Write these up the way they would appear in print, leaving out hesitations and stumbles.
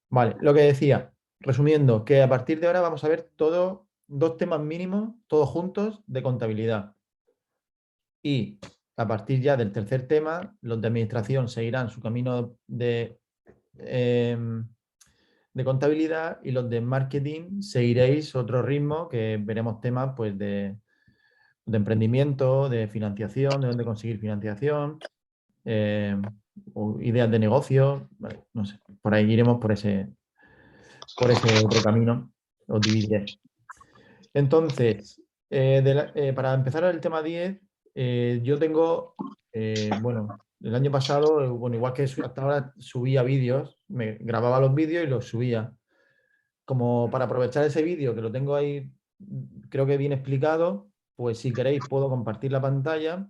Vale, lo que decía, resumiendo, que a partir de ahora vamos a ver dos temas mínimos, todos juntos, de contabilidad. Y a partir ya del tercer tema, los de administración seguirán su camino de contabilidad y los de marketing seguiréis otro ritmo que veremos temas pues, de emprendimiento, de financiación, de dónde conseguir financiación, o ideas de negocio, vale, no sé, por ahí iremos por ese otro camino, os dividiré. Entonces, para empezar el tema 10, yo tengo, bueno, el año pasado, bueno, igual que hasta ahora subía vídeos, me grababa los vídeos y los subía. Como para aprovechar ese vídeo que lo tengo ahí, creo que bien explicado, pues si queréis puedo compartir la pantalla.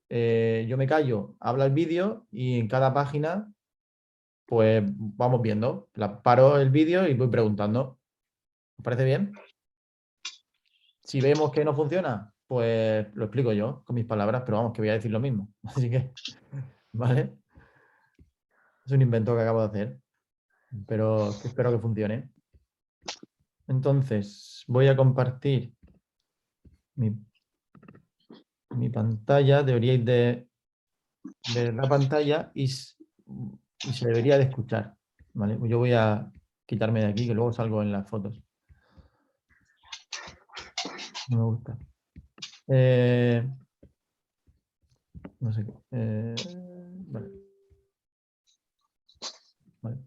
Yo me callo, habla el vídeo y en cada página, pues vamos viendo. Paro el vídeo y voy preguntando. ¿Os parece bien? Si vemos que no funciona, pues lo explico yo con mis palabras, pero vamos, que voy a decir lo mismo. Así que, ¿vale? Es un invento que acabo de hacer, pero que espero que funcione. Entonces, voy a compartir mi pantalla. Deberíais de ver la pantalla y se debería de escuchar, ¿vale? Yo voy a quitarme de aquí, que luego salgo en las fotos. No me gusta. No sé. Vale. Vale.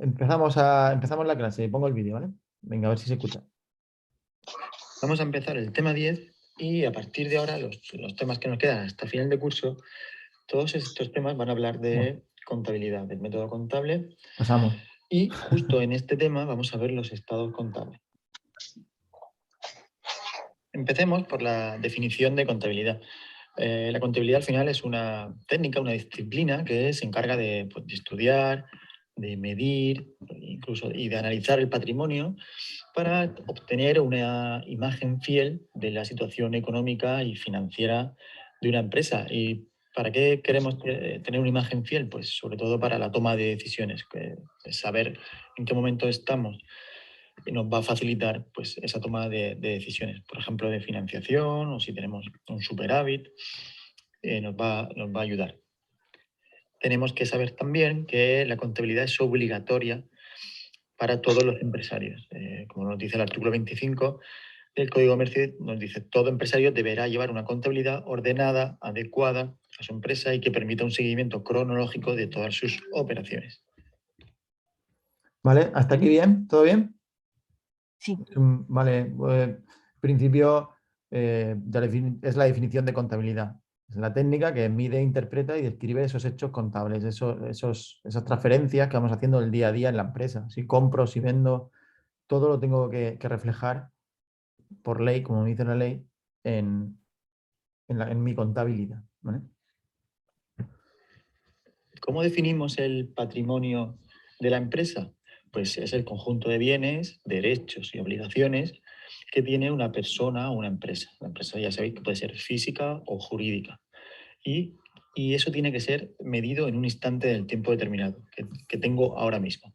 Empezamos la clase. Pongo el vídeo, ¿vale? Venga, a ver si se escucha. Vamos a empezar el tema 10 y a partir de ahora los temas que nos quedan hasta final de curso, todos estos temas van a hablar de contabilidad, del método contable. Pasamos. Y justo en este tema vamos a ver los estados contables. Empecemos por la definición de contabilidad. La contabilidad al final es una técnica, una disciplina que se encarga de estudiar, de medir, incluso y de analizar el patrimonio para obtener una imagen fiel de la situación económica y financiera de una empresa. ¿Y para qué queremos tener una imagen fiel? Pues sobre todo para la toma de decisiones, que saber en qué momento estamos nos va a facilitar pues, esa toma de decisiones, por ejemplo, de financiación o si tenemos un superávit, nos va a ayudar. Tenemos que saber también que la contabilidad es obligatoria para todos los empresarios. Como nos dice el artículo 25 del Código de Comercio, nos dice todo empresario deberá llevar una contabilidad ordenada, adecuada a su empresa y que permita un seguimiento cronológico de todas sus operaciones. ¿Vale? ¿Hasta aquí bien? ¿Todo bien? Sí. Vale. En principio, es la definición de contabilidad. Es la técnica que mide, interpreta y describe esos hechos contables, esas transferencias que vamos haciendo el día a día en la empresa. Si compro, si vendo, todo lo tengo que reflejar por ley, como me dice la ley, en mi contabilidad. ¿Vale? ¿Cómo definimos el patrimonio de la empresa? Pues es el conjunto de bienes, derechos y obligaciones que tiene una persona o una empresa. La empresa ya sabéis que puede ser física o jurídica. Y, eso tiene que ser medido en un instante del tiempo determinado que tengo ahora mismo.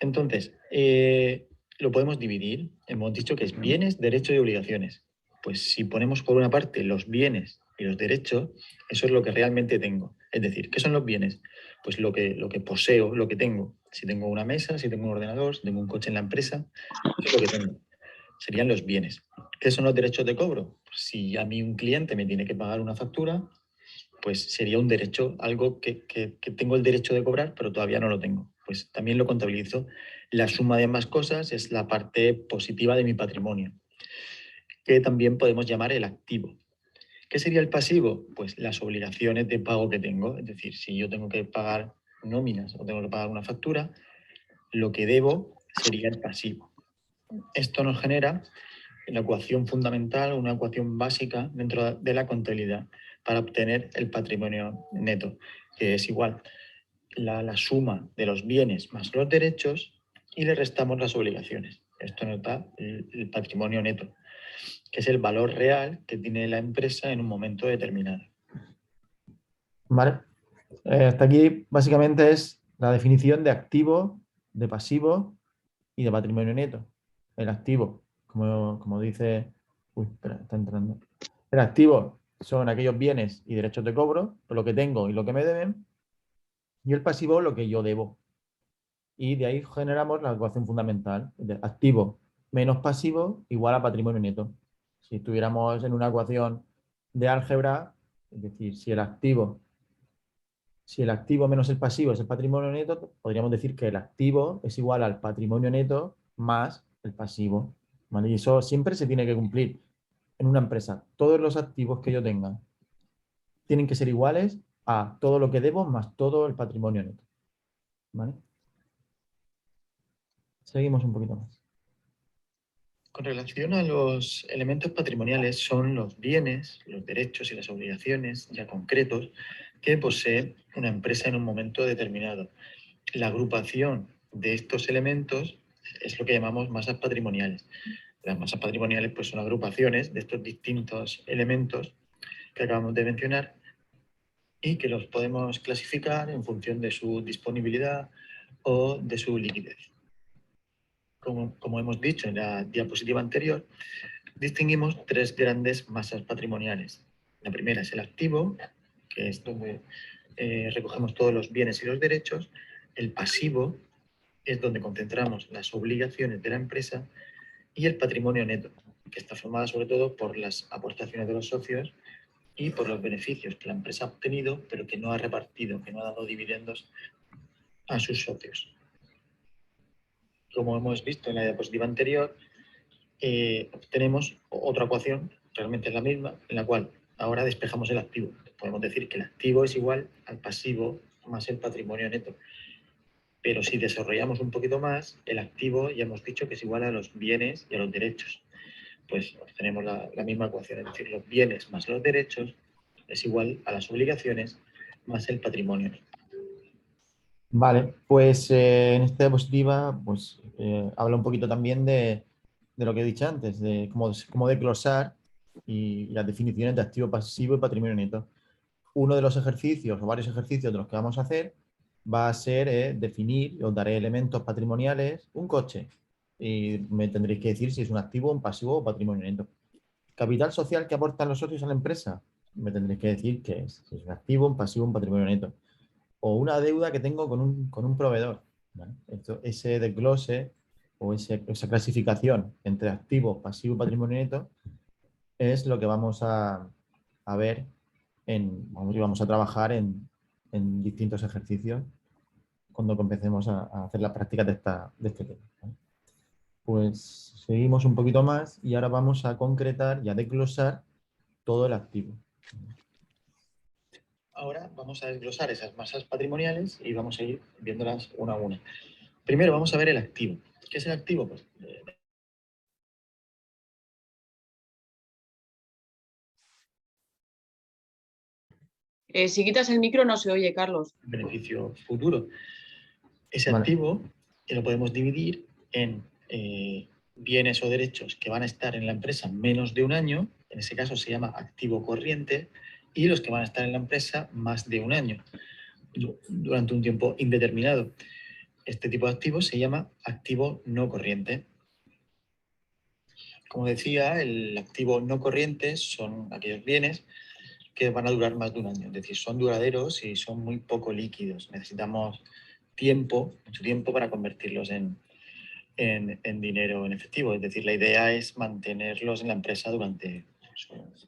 Entonces, lo podemos dividir. Hemos dicho que es bienes, derechos y obligaciones. Pues si ponemos por una parte los bienes y los derechos, eso es lo que realmente tengo. Es decir, ¿qué son los bienes? Pues lo que poseo, lo que tengo. Si tengo una mesa, si tengo un ordenador, si tengo un coche en la empresa, eso es lo que tengo. Serían los bienes. ¿Qué son los derechos de cobro? Pues si a mí un cliente me tiene que pagar una factura, pues sería un derecho, algo que tengo el derecho de cobrar, pero todavía no lo tengo. Pues también lo contabilizo. La suma de ambas cosas es la parte positiva de mi patrimonio, que también podemos llamar el activo. ¿Qué sería el pasivo? Pues las obligaciones de pago que tengo. Es decir, si yo tengo que pagar nóminas o tengo que pagar una factura, lo que debo sería el pasivo. Esto nos genera la ecuación fundamental, una ecuación básica dentro de la contabilidad para obtener el patrimonio neto, que es igual la suma de los bienes más los derechos y le restamos las obligaciones. Esto nos da el patrimonio neto, que es el valor real que tiene la empresa en un momento determinado. ¿Vale? Hasta aquí básicamente es la definición de activo, de pasivo y de patrimonio neto. El activo, como dice... Uy, espera, está entrando. El activo son aquellos bienes y derechos de cobro, lo que tengo y lo que me deben, y el pasivo lo que yo debo. Y de ahí generamos la ecuación fundamental. De activo menos pasivo igual a patrimonio neto. Si estuviéramos en una ecuación de álgebra, es decir, si el activo menos el pasivo es el patrimonio neto, podríamos decir que el activo es igual al patrimonio neto más el pasivo. ¿Vale? Y eso siempre se tiene que cumplir en una empresa. Todos los activos que yo tenga tienen que ser iguales a todo lo que debo más todo el patrimonio neto. ¿Vale? Seguimos un poquito más. Con relación a los elementos patrimoniales, son los bienes, los derechos y las obligaciones ya concretos que posee una empresa en un momento determinado. La agrupación de estos elementos es lo que llamamos masas patrimoniales. Las masas patrimoniales pues, son agrupaciones de estos distintos elementos que acabamos de mencionar y que los podemos clasificar en función de su disponibilidad o de su liquidez. Como hemos dicho en la diapositiva anterior, distinguimos tres grandes masas patrimoniales. La primera es el activo, que es donde recogemos todos los bienes y los derechos. El pasivo es donde concentramos las obligaciones de la empresa. Y el patrimonio neto, que está formado sobre todo por las aportaciones de los socios y por los beneficios que la empresa ha obtenido, pero que no ha repartido, que no ha dado dividendos a sus socios. Como hemos visto en la diapositiva anterior, tenemos otra ecuación, realmente es la misma, en la cual ahora despejamos el activo. Podemos decir que el activo es igual al pasivo más el patrimonio neto. Pero si desarrollamos un poquito más, el activo ya hemos dicho que es igual a los bienes y a los derechos. Pues obtenemos la misma ecuación, es decir, los bienes más los derechos es igual a las obligaciones más el patrimonio. Vale, pues en esta diapositiva pues, habla un poquito también de lo que he dicho antes, de cómo desglosar y las definiciones de activo pasivo y patrimonio neto. Uno de los ejercicios o varios ejercicios de los que vamos a hacer va a ser definir, os daré elementos patrimoniales, un coche, y me tendréis que decir si es un activo, un pasivo o patrimonio neto. Capital social que aportan los socios a la empresa, me tendréis que decir qué es, si es un activo, un pasivo, un patrimonio neto. O una deuda que tengo con un proveedor. ¿Vale? Ese desglose o esa clasificación entre activo, pasivo y patrimonio neto es lo que vamos a ver vamos a trabajar en distintos ejercicios cuando empecemos a hacer las prácticas de este tema. ¿Vale? Pues seguimos un poquito más y ahora vamos a concretar y a desglosar todo el activo. Ahora vamos a desglosar esas masas patrimoniales y vamos a ir viéndolas una a una. Primero vamos a ver el activo. ¿Qué es el activo? Pues Si quitas el micro no se oye, Carlos. beneficio futuro. Ese Vale. activo lo podemos dividir en bienes o derechos que van a estar en la empresa menos de un año, en ese caso se llama activo corriente, y los que van a estar en la empresa más de un año, durante un tiempo indeterminado. Este tipo de activo se llama activo no corriente. Como decía, el activo no corriente son aquellos bienes que van a durar más de un año, es decir, son duraderos y son muy poco líquidos. Necesitamos mucho tiempo para convertirlos en dinero en efectivo. Es decir, la idea es mantenerlos en la empresa durante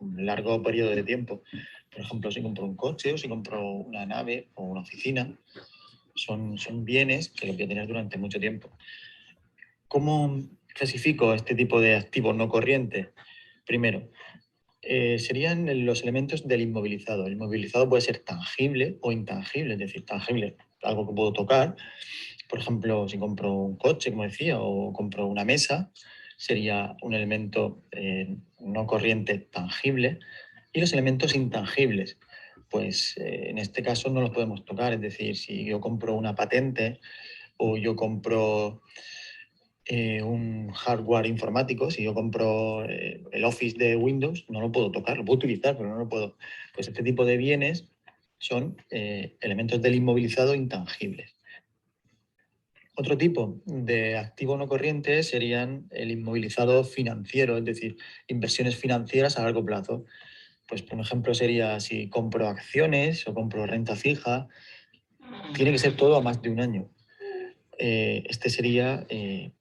un largo periodo de tiempo. Por ejemplo, si compro un coche o si compro una nave o una oficina, son bienes que los voy a tener durante mucho tiempo. ¿Cómo clasifico este tipo de activos no corrientes? Primero, serían los elementos del inmovilizado. El inmovilizado puede ser tangible o intangible, es decir, tangible, algo que puedo tocar. Por ejemplo, si compro un coche, como decía, o compro una mesa, sería un elemento no corriente tangible. Y los elementos intangibles, pues en este caso no los podemos tocar. Es decir, si yo compro una patente o yo compro un hardware informático, si yo compro el Office de Windows, no lo puedo tocar, lo puedo utilizar, pero no lo puedo. Pues este tipo de bienes son elementos del inmovilizado intangibles. Otro tipo de activo no corriente serían el inmovilizado financiero, es decir, inversiones financieras a largo plazo. Pues por ejemplo sería si compro acciones o compro renta fija, tiene que ser todo a más de un año. Este sería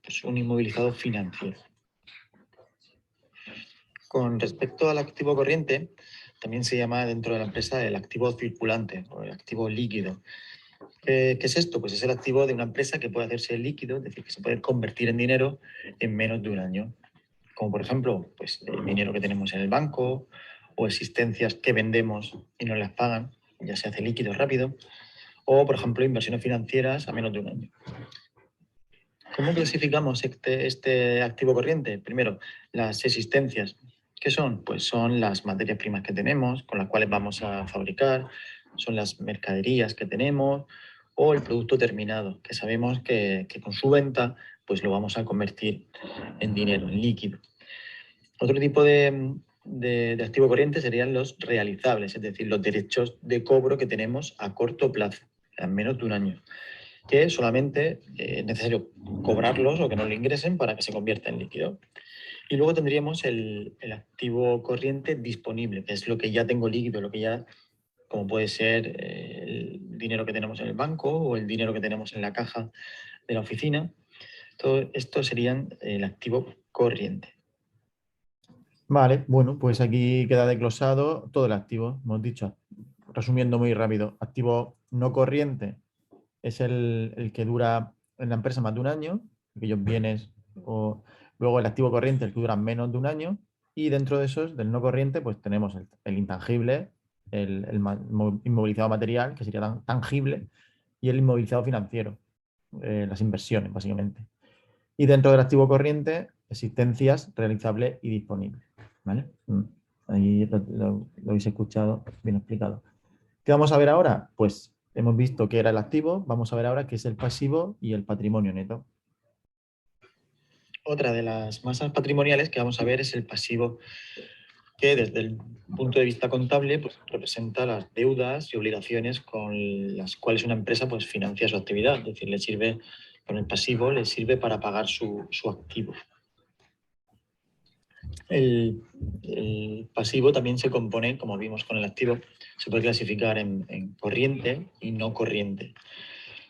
pues un inmovilizado financiero. Con respecto al activo corriente, también se llama dentro de la empresa el activo circulante o el activo líquido. ¿Qué es esto? Pues es el activo de una empresa que puede hacerse líquido, es decir, que se puede convertir en dinero en menos de un año. Como por ejemplo, pues el dinero que tenemos en el banco o existencias que vendemos y no las pagan, ya se hace líquido rápido. O, por ejemplo, inversiones financieras a menos de un año. ¿Cómo clasificamos este activo corriente? Primero, las existencias. ¿Qué son? Pues son las materias primas que tenemos, con las cuales vamos a fabricar, son las mercaderías que tenemos o el producto terminado, que sabemos que con su venta pues lo vamos a convertir en dinero, en líquido. Otro tipo de activo corriente serían los realizables, es decir, los derechos de cobro que tenemos a corto plazo, a menos de un año, que solamente es necesario cobrarlos o que nos lo ingresen para que se convierta en líquido. Y luego tendríamos el activo corriente disponible, que es lo que ya tengo líquido, lo que ya, como puede ser el dinero que tenemos en el banco o el dinero que tenemos en la caja de la oficina. Todo esto serían el activo corriente. Vale, bueno, pues aquí queda desglosado todo el activo, hemos dicho. Resumiendo muy rápido, activo no corriente es el que dura en la empresa más de un año, aquellos bienes, o luego el activo corriente, el que dura menos de un año, y dentro de esos, del no corriente, pues tenemos el intangible, el inmovilizado material, que sería tangible, y el inmovilizado financiero, las inversiones, básicamente. Y dentro del activo corriente, existencias realizables y disponibles. ¿Vale? Ahí lo habéis escuchado, bien explicado. ¿Qué vamos a ver ahora? Pues hemos visto que era el activo, vamos a ver ahora qué es el pasivo y el patrimonio neto. Otra de las masas patrimoniales que vamos a ver es el pasivo, que desde el punto de vista contable pues, representa las deudas y obligaciones con las cuales una empresa pues, financia su actividad, es decir, le sirve, con el pasivo le sirve para pagar su activo. El pasivo también se compone, como vimos con el activo, se puede clasificar en corriente y no corriente.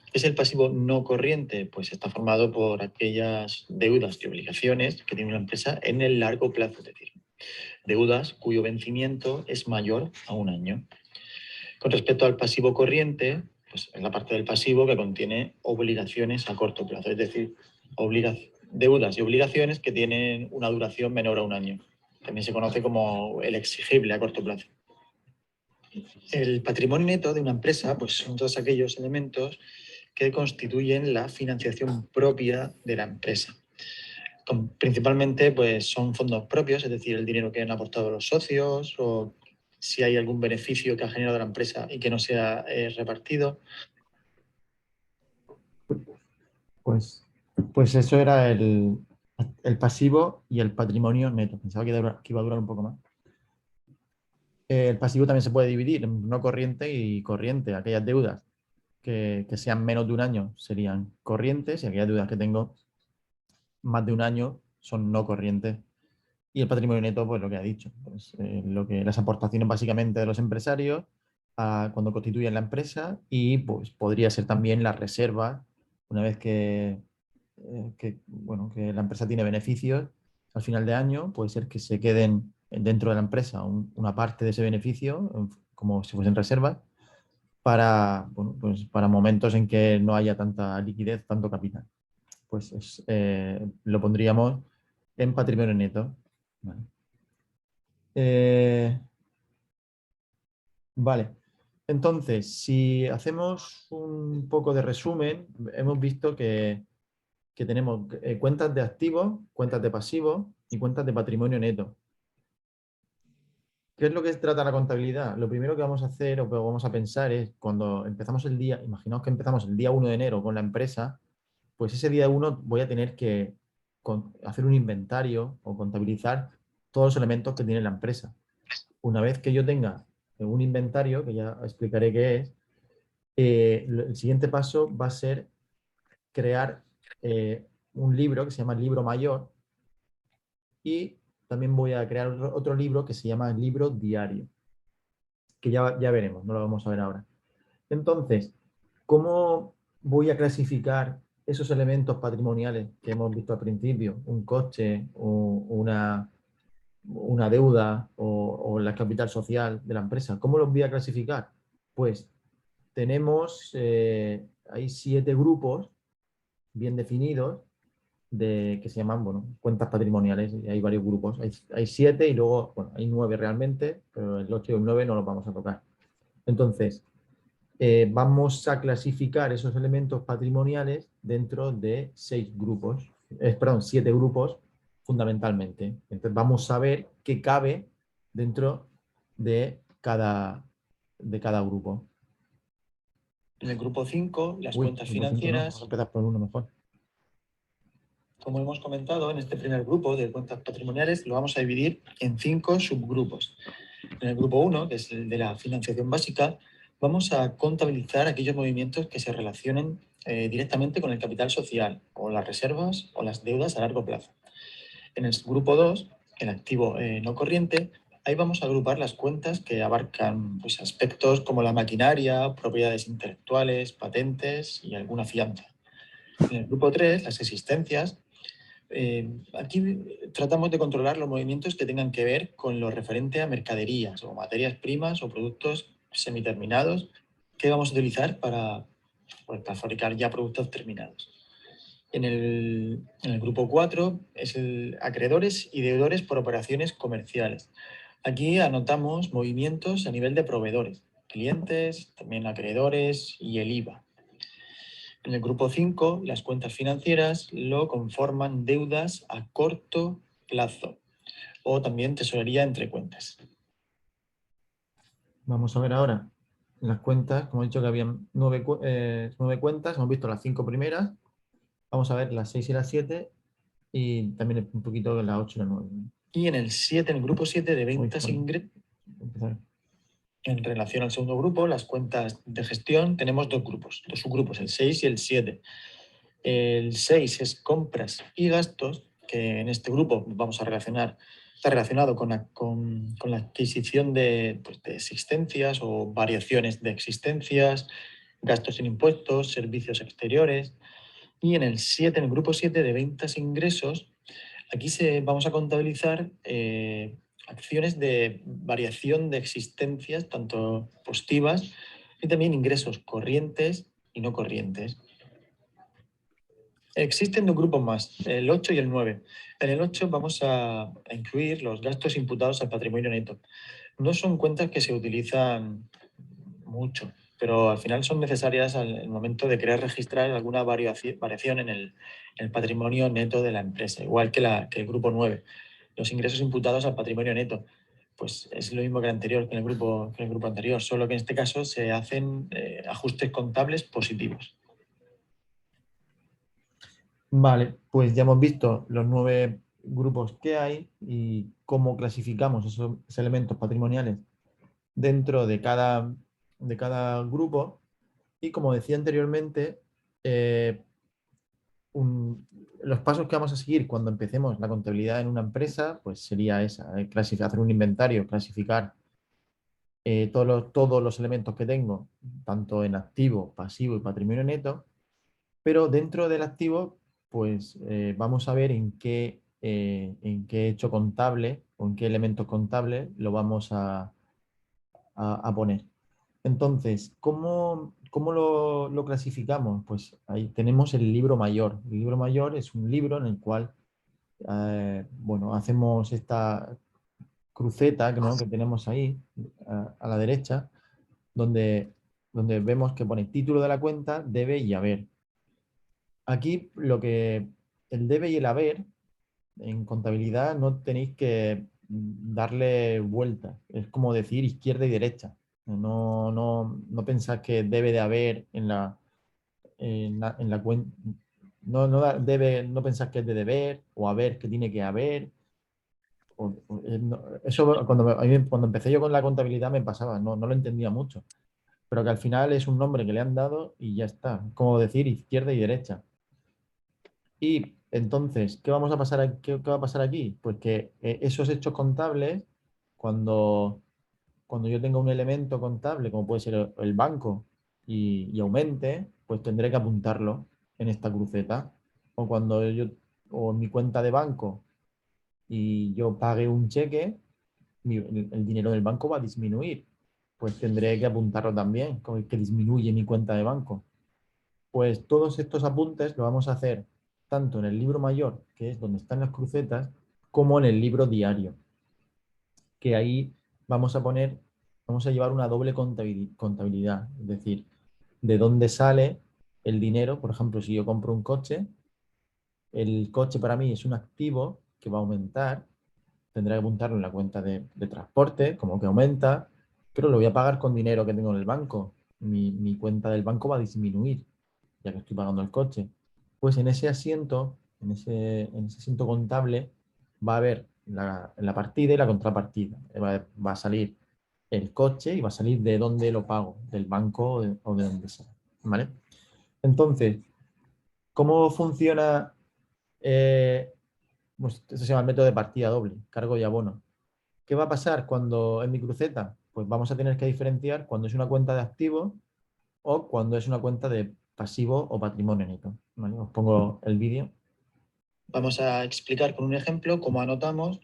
¿Qué es el pasivo no corriente? Pues está formado por aquellas deudas y obligaciones que tiene una empresa en el largo plazo, es decir, deudas cuyo vencimiento es mayor a un año. Con respecto al pasivo corriente, pues es la parte del pasivo que contiene obligaciones a corto plazo, es decir, deudas y obligaciones que tienen una duración menor a un año. También se conoce como el exigible a corto plazo. El patrimonio neto de una empresa pues son todos aquellos elementos que constituyen la financiación propia de la empresa. Principalmente pues, son fondos propios, es decir, el dinero que han aportado los socios o si hay algún beneficio que ha generado la empresa y que no se ha repartido. Pues eso era el pasivo y el patrimonio neto. Pensaba que iba a durar un poco más. El pasivo también se puede dividir en no corriente y corriente. Aquellas deudas que sean menos de un año serían corrientes y aquellas deudas que tengo más de un año son no corrientes. Y el patrimonio neto, pues lo que ha dicho, pues, las aportaciones básicamente de los empresarios cuando constituyen la empresa y pues podría ser también las reservas, una vez bueno, que la empresa tiene beneficios al final de año, puede ser que se queden dentro de la empresa una parte de ese beneficio, como si fuesen reservas, bueno, pues para momentos en que no haya tanta liquidez, tanto capital. Pues lo pondríamos en patrimonio neto. Vale. Vale. Entonces, si hacemos un poco de resumen, hemos visto que tenemos cuentas de activos, cuentas de pasivos y cuentas de patrimonio neto. ¿Qué es lo que trata la contabilidad? Lo primero que vamos a hacer o que vamos a pensar es cuando empezamos el día, imaginaos que empezamos el día 1 de enero con la empresa, pues ese día 1 voy a tener que hacer un inventario o contabilizar todos los elementos que tiene la empresa. Una vez que yo tenga un inventario, que ya explicaré qué es, el siguiente paso va a ser crear un libro que se llama el libro mayor, y también voy a crear otro libro que se llama el libro diario, que ya veremos, no lo vamos a ver ahora. Entonces, ¿cómo voy a clasificar esos elementos patrimoniales que hemos visto al principio? Un coche, o una deuda, o la capital social de la empresa. ¿Cómo los voy a clasificar? Pues tenemos, hay 7 grupos bien definidos que se llaman, bueno, cuentas patrimoniales. Y hay varios grupos. Hay 7 y luego, bueno, hay 9 realmente, pero el 8 y el 9 no los vamos a tocar. Entonces, vamos a clasificar esos elementos patrimoniales dentro de 7 grupos fundamentalmente. Entonces vamos a ver qué cabe dentro de cada grupo. En el grupo 5, las Uy, cuentas grupo 5 no, financieras, vamos a empezar por uno mejor. como hemos comentado, en este primer grupo de cuentas patrimoniales lo vamos a dividir en 5 subgrupos. En el grupo 1, que es el de la financiación básica, vamos a contabilizar aquellos movimientos que se relacionen directamente con el capital social, o las reservas o las deudas a largo plazo. En el grupo 2, el activo no corriente, ahí vamos a agrupar las cuentas que abarcan pues, aspectos como la maquinaria, propiedades intelectuales, patentes y alguna fianza. En el grupo 3, las existencias, aquí tratamos de controlar los movimientos que tengan que ver con lo referente a mercaderías o materias primas o productos semiterminados que vamos a utilizar para fabricar ya productos terminados. En el grupo 4 es el acreedores y deudores por operaciones comerciales. Aquí anotamos movimientos a nivel de proveedores, clientes, también acreedores y el IVA. En el grupo 5, las cuentas financieras lo conforman deudas a corto plazo o también tesorería entre cuentas. Vamos a ver ahora las cuentas. Como he dicho que habían 9 cuentas, hemos visto las 5 primeras. Vamos a ver las 6 y las 7, y también un poquito las 8 y las 9. Y en el grupo 7 de ventas en relación al segundo grupo, las cuentas de gestión, tenemos dos subgrupos, el 6 y el 7. El 6 es compras y gastos, que en este grupo vamos a relacionar, está relacionado con la adquisición de existencias o variaciones de existencias, gastos en impuestos, servicios exteriores. Y en el 7, en el grupo 7 de ventas e ingresos, aquí vamos a contabilizar acciones de variación de existencias, tanto positivas, y también ingresos corrientes y no corrientes. Existen dos grupos más, el 8 y el 9. En el 8 vamos a incluir los gastos imputados al patrimonio neto. No son cuentas que se utilizan mucho, pero al final son necesarias al momento de querer registrar alguna variación en el patrimonio neto de la empresa, igual que el grupo 9. Los ingresos imputados al patrimonio neto, pues es lo mismo que el anterior, que el grupo anterior, solo que en este caso se hacen ajustes contables positivos. Vale, pues ya hemos visto los 9 grupos que hay y cómo clasificamos esos elementos patrimoniales dentro de cada grupo. Y como decía anteriormente, los pasos que vamos a seguir cuando empecemos la contabilidad en una empresa, pues sería esa, hacer un inventario, clasificar todos los elementos que tengo, tanto en activo, pasivo y patrimonio neto. Pero dentro del activo, pues vamos a ver en qué hecho contable o en qué elementos contables lo vamos a poner. Entonces, ¿cómo lo clasificamos? Pues ahí tenemos el libro mayor. El libro mayor es un libro en el cual bueno, hacemos esta cruceta, ¿no?, que tenemos ahí a la derecha, donde vemos que pone título de la cuenta, debe y haber. Aquí el debe y el haber en contabilidad no tenéis que darle vuelta. Es como decir izquierda y derecha. No pensás que debe de haber en la cuenta. No pensás que es de deber o haber que tiene que haber. Eso cuando empecé yo con la contabilidad me pasaba, no lo entendía mucho. Pero que al final es un nombre que le han dado y ya está. Como decir izquierda y derecha. Y entonces, ¿qué vamos a pasar qué va a pasar aquí? Pues que esos hechos contables, cuando, cuando yo tenga un elemento contable, como puede ser el banco, y aumente, pues tendré que apuntarlo en esta cruceta. O cuando yo, o en mi cuenta de banco y yo pague un cheque, el dinero del banco va a disminuir. Pues tendré que apuntarlo también, como que disminuye mi cuenta de banco. Pues todos estos apuntes lo vamos a hacer tanto en el libro mayor, que es donde están las crucetas, como en el libro diario, que ahí vamos a poner, vamos a llevar una doble contabilidad, es decir, de dónde sale el dinero. Por ejemplo, si yo compro un coche, el coche para mí es un activo que va a aumentar, tendré que apuntarlo en la cuenta de transporte, como que aumenta, pero lo voy a pagar con dinero que tengo en el banco. Mi cuenta del banco va a disminuir, ya que estoy pagando el coche. Pues en ese asiento, en ese asiento contable, va a haber la partida y la contrapartida. Va a salir el coche y va a salir de dónde lo pago, del banco o de donde sea. ¿Vale? Entonces, ¿cómo funciona? Pues eso se llama el método de partida doble, cargo y abono. ¿Qué va a pasar cuando en mi cruceta? Pues vamos a tener que diferenciar cuando es una cuenta de activo o cuando es una cuenta de pasivo o patrimonio neto. ¿Vale? Os pongo el vídeo. Vamos a explicar con un ejemplo cómo anotamos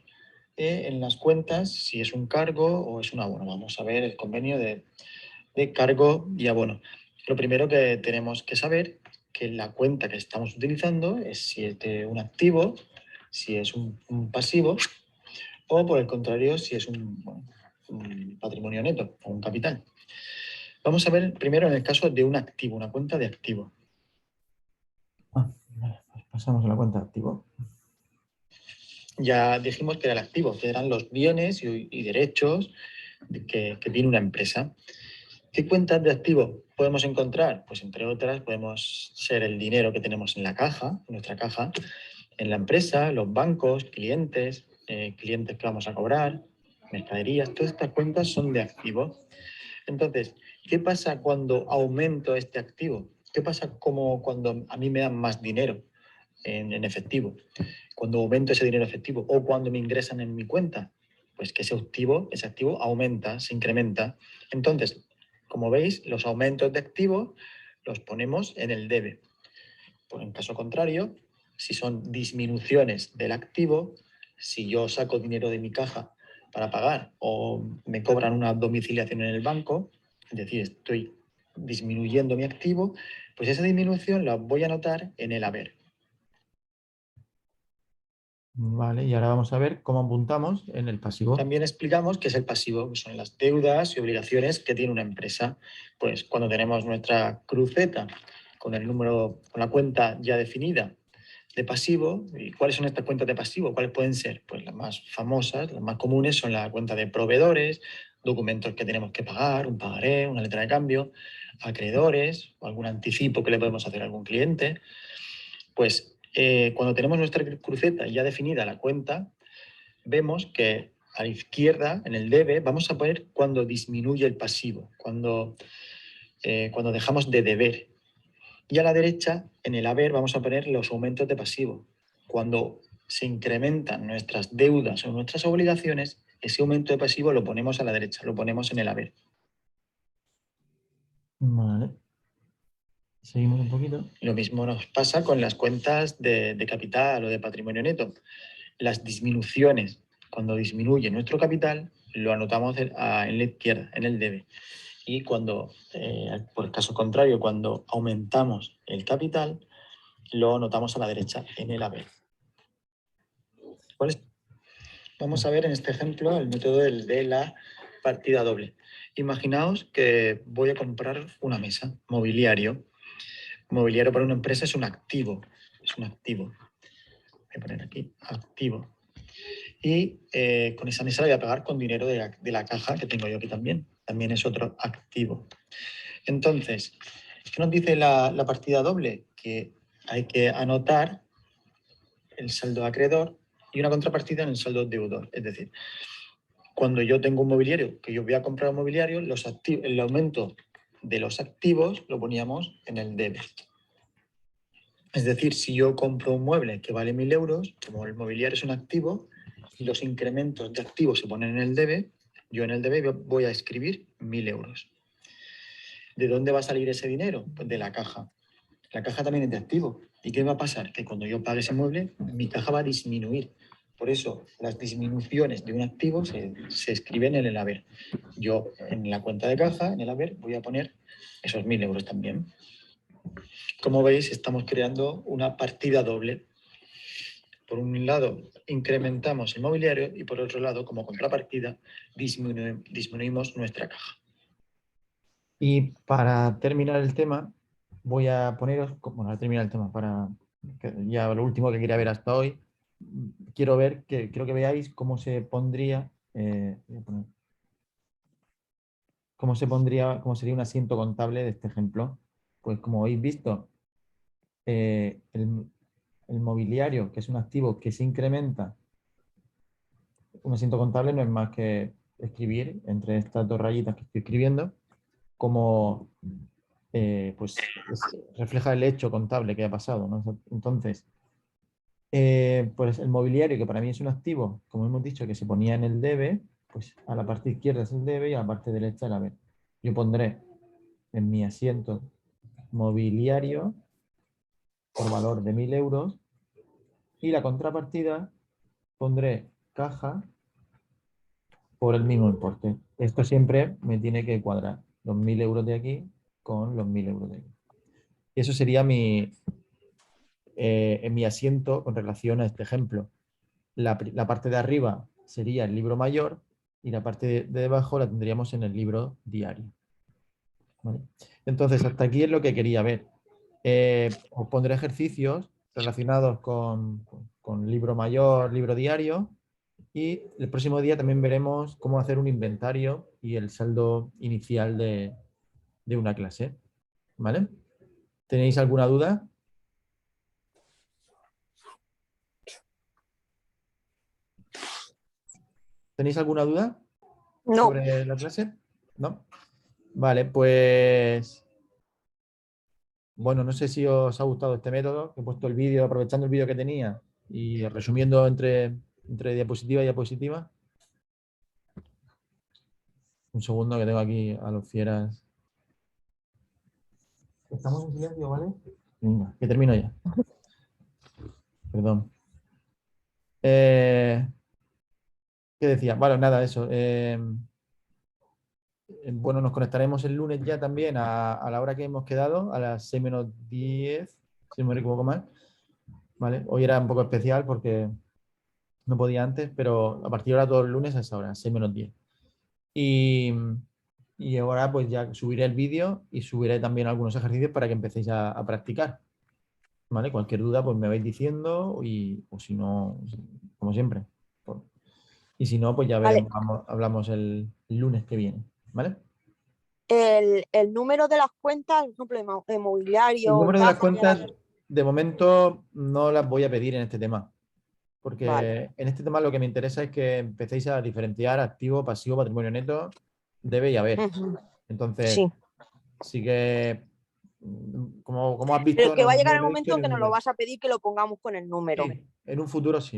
en las cuentas si es un cargo o es un abono. Vamos a ver el convenio de cargo y abono. Lo primero que tenemos que saber que la cuenta que estamos utilizando es si es de un activo, si es un pasivo o por el contrario si es un patrimonio neto o un capital. Vamos a ver primero en el caso de un activo, una cuenta de activo. Pues pasamos a la cuenta de activo. Ya dijimos que era el activo, que eran los bienes y derechos que tiene una empresa. ¿Qué cuentas de activo podemos encontrar? Pues entre otras podemos ser el dinero que tenemos en la caja, en nuestra caja, en la empresa, los bancos, clientes, clientes que vamos a cobrar, mercaderías, todas estas cuentas son de activo. Entonces, ¿qué pasa cuando aumento este activo? ¿Qué pasa como cuando a mí me dan más dinero en efectivo? Cuando aumento ese dinero efectivo o cuando me ingresan en mi cuenta, pues que ese activo aumenta, se incrementa. Entonces, como veis, los aumentos de activo los ponemos en el debe. Pues en caso contrario, si son disminuciones del activo, si yo saco dinero de mi caja para pagar o me cobran una domiciliación en el banco, es decir, estoy disminuyendo mi activo, pues esa disminución la voy a anotar en el haber. Vale, y ahora vamos a ver cómo apuntamos en el pasivo. También explicamos qué es el pasivo, que son las deudas y obligaciones que tiene una empresa. Pues cuando tenemos nuestra cruceta con el número, con la cuenta ya definida de pasivo, ¿y cuáles son estas cuentas de pasivo? ¿Cuáles pueden ser? Pues las más famosas, las más comunes son la cuenta de proveedores, documentos que tenemos que pagar, un pagaré, una letra de cambio, acreedores o algún anticipo que le podemos hacer a algún cliente. Pues cuando tenemos nuestra cruceta ya definida la cuenta, vemos que a la izquierda, en el debe, vamos a poner cuando disminuye el pasivo, cuando dejamos de deber. Y a la derecha, en el haber, vamos a poner los aumentos de pasivo. Cuando se incrementan nuestras deudas o nuestras obligaciones, ese aumento de pasivo lo ponemos a la derecha, lo ponemos en el haber. Vale. Seguimos un poquito. Lo mismo nos pasa con las cuentas de capital o de patrimonio neto. Las disminuciones, cuando disminuye nuestro capital, lo anotamos en la izquierda, en el debe. Y cuando, por el caso contrario, cuando aumentamos el capital, lo anotamos a la derecha, en el haber. Vamos a ver en este ejemplo el método de la partida doble. Imaginaos que voy a comprar una mesa, mobiliario. Mobiliario para una empresa es un activo. Es un activo. Voy a poner aquí, activo. Y con esa mesa la voy a pagar con dinero de la caja que tengo yo aquí también. También es otro activo. Entonces, ¿qué nos dice la partida doble? Que hay que anotar el saldo acreedor y una contrapartida en el saldo deudor. Es decir, cuando yo tengo un mobiliario, que yo voy a comprar un mobiliario, el aumento de los activos lo poníamos en el debe. Es decir, si yo compro un mueble que vale 1.000 euros, como el mobiliario es un activo y los incrementos de activos se ponen en el debe, yo en el debe voy a escribir 1.000 euros. ¿De dónde va a salir ese dinero? Pues de la caja. La caja también es de activo. ¿Y qué va a pasar? Que cuando yo pague ese mueble, mi caja va a disminuir. Por eso, las disminuciones de un activo se escriben en el haber. Yo, en la cuenta de caja, en el haber, voy a poner esos 1.000 euros también. Como veis, estamos creando una partida doble. Por un lado, incrementamos el mobiliario y por otro lado, como contrapartida, disminuimos nuestra caja. Y para terminar el tema, voy a poneros, bueno, para terminar el tema, ya lo último que quería ver hasta hoy, quiero que veáis cómo se pondría, cómo sería un asiento contable de este ejemplo. Pues como habéis visto, el mobiliario, que es un activo que se incrementa, un asiento contable no es más que escribir entre estas dos rayitas que estoy escribiendo, como pues refleja el hecho contable que ha pasado, ¿no? Entonces, pues el mobiliario, que para mí es un activo, como hemos dicho, que se ponía en el debe, pues a la parte izquierda es el debe y a la parte derecha el haber. Yo pondré en mi asiento mobiliario por valor de 1.000 euros y la contrapartida pondré caja por el mismo importe. Esto siempre me tiene que cuadrar los 1.000 euros de aquí con los 1.000 euros de aquí. Y eso sería en mi asiento con relación a este ejemplo. La parte de arriba sería el libro mayor y la parte de debajo la tendríamos en el libro diario. ¿Vale? Entonces, hasta aquí es lo que quería ver. Os pondré ejercicios relacionados con libro mayor, libro diario, y el próximo día también veremos cómo hacer un inventario y el saldo inicial de una clase. ¿Vale? ¿Tenéis alguna duda? ¿Tenéis alguna duda No, sobre la clase? ¿No? Vale, pues bueno, no sé si os ha gustado este método. He puesto el vídeo, aprovechando el vídeo que tenía y resumiendo entre diapositiva y diapositiva. Un segundo que tengo aquí a los fieras. Estamos en silencio, ¿vale? Venga, que termino ya. Perdón. ¿Qué decía? Bueno, nada, eso. Bueno, nos conectaremos el lunes ya también a la hora que hemos quedado, a las 6 menos 10, si no me equivoco mal. ¿Vale? Hoy era un poco especial porque no podía antes, pero a partir de ahora todos los lunes a esa hora, 6 menos 10. Y ahora pues ya subiré el vídeo y subiré también algunos ejercicios para que empecéis a practicar. ¿Vale? Cualquier duda pues me vais diciendo o si no, como siempre. Y si no, pues ya vale. veremos, hablamos el lunes que viene. ¿Vale? El número de las cuentas, por ejemplo, de El mobiliario, número de las caja, ya cuentas, de momento, no las voy a pedir en este tema. vale. Porque en este tema lo que me interesa es que empecéis a diferenciar activo, pasivo, patrimonio neto, debe y haber. Ujú. Entonces, Sí, sí que, como has visto, pero que va a no llegar el lo he hecho momento en que el nos lo nivel. vas a pedir que lo pongamos con el número. Sí, en un futuro sí.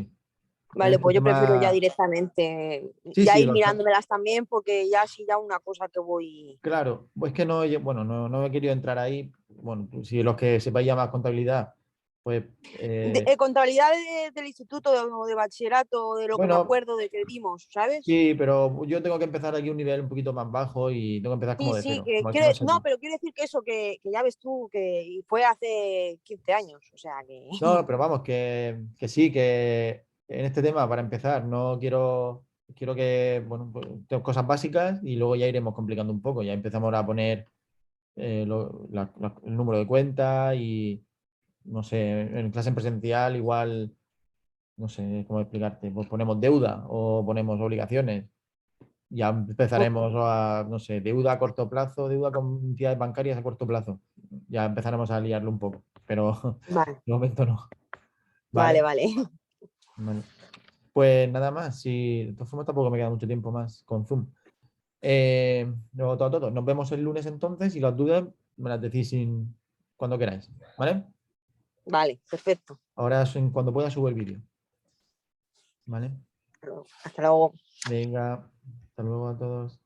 En Vale, este pues yo prefiero ya tema, directamente, sí, ya sí, ir mirándomelas también, porque ya sí, ya una cosa que voy. claro. Pues que no, bueno, no he querido entrar ahí. Bueno, si los que sepáis ya más contabilidad, pues Contabilidad del instituto o de bachillerato, de lo que me bueno, acuerdo de que dimos, ¿sabes? sí, pero yo tengo que empezar aquí un nivel un poquito más bajo y tengo que empezar como Sí, de sí, cero, como el que no sé no, nada. pero quiero decir que eso, que ya ves tú, que fue hace 15 años, o sea que. No, pero vamos, que sí, que en este tema, para empezar, no quiero que, bueno, pues, tengo cosas básicas y luego ya iremos complicando un poco. Ya empezamos a poner el número de cuenta y, no sé, en clase en presencial igual, no sé cómo explicarte, pues ponemos deuda o ponemos obligaciones. Ya empezaremos a, no sé, deuda a corto plazo, deuda con entidades bancarias a corto plazo. Ya empezaremos a liarlo un poco, pero Vale, de momento no. vale, ¿Vale? vale. Vale. Pues nada más, si de todas formas tampoco me queda mucho tiempo más con Zoom. Luego todo. Nos vemos el lunes entonces y las dudas me las decís cuando queráis. ¿Vale? Vale, perfecto. Ahora cuando pueda subo el vídeo. ¿Vale? Hasta luego. Venga, hasta luego a todos.